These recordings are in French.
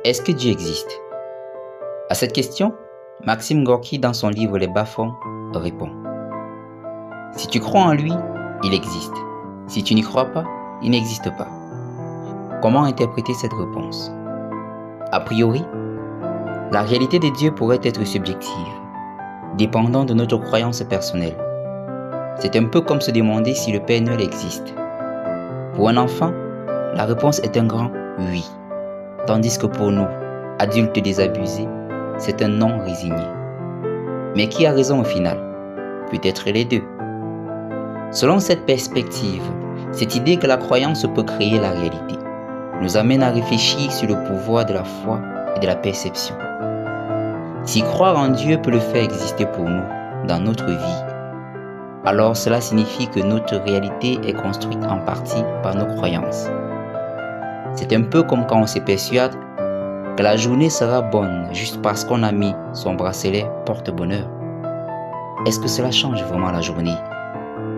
Est-ce que Dieu existe? À cette question, Maxime Gorky, dans son livre Les Bas-fonds, répond: si tu crois en lui, il existe. Si tu n'y crois pas, il n'existe pas. Comment interpréter cette réponse? A priori, la réalité de Dieu pourrait être subjective, dépendant de notre croyance personnelle. C'est un peu comme se demander si le Père Noël existe. Pour un enfant, la réponse est un grand oui, tandis que pour nous, adultes désabusés, c'est un non résigné. Mais qui a raison au final? Peut-être les deux. Selon cette perspective, cette idée que la croyance peut créer la réalité nous amène à réfléchir sur le pouvoir de la foi et de la perception. Si croire en Dieu peut le faire exister pour nous dans notre vie, alors cela signifie que notre réalité est construite en partie par nos croyances. C'est un peu comme quand on se persuade que la journée sera bonne juste parce qu'on a mis son bracelet porte-bonheur. Est-ce que cela change vraiment la journée?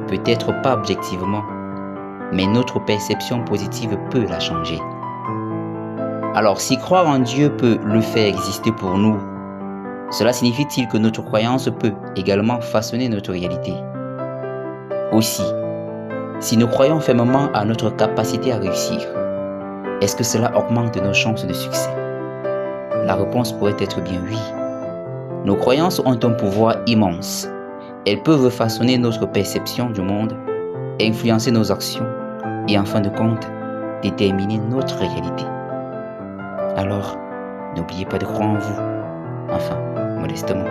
Peut-être pas objectivement, mais notre perception positive peut la changer. Alors si croire en Dieu peut le faire exister pour nous, cela signifie-t-il que notre croyance peut également façonner notre réalité? Aussi, si nous croyons fermement à notre capacité à réussir, est-ce que cela augmente nos chances de succès? La réponse pourrait être bien oui. Nos croyances ont un pouvoir immense. Elles peuvent façonner notre perception du monde, influencer nos actions et en fin de compte, déterminer notre réalité. Alors, n'oubliez pas de croire en vous, enfin, modestement.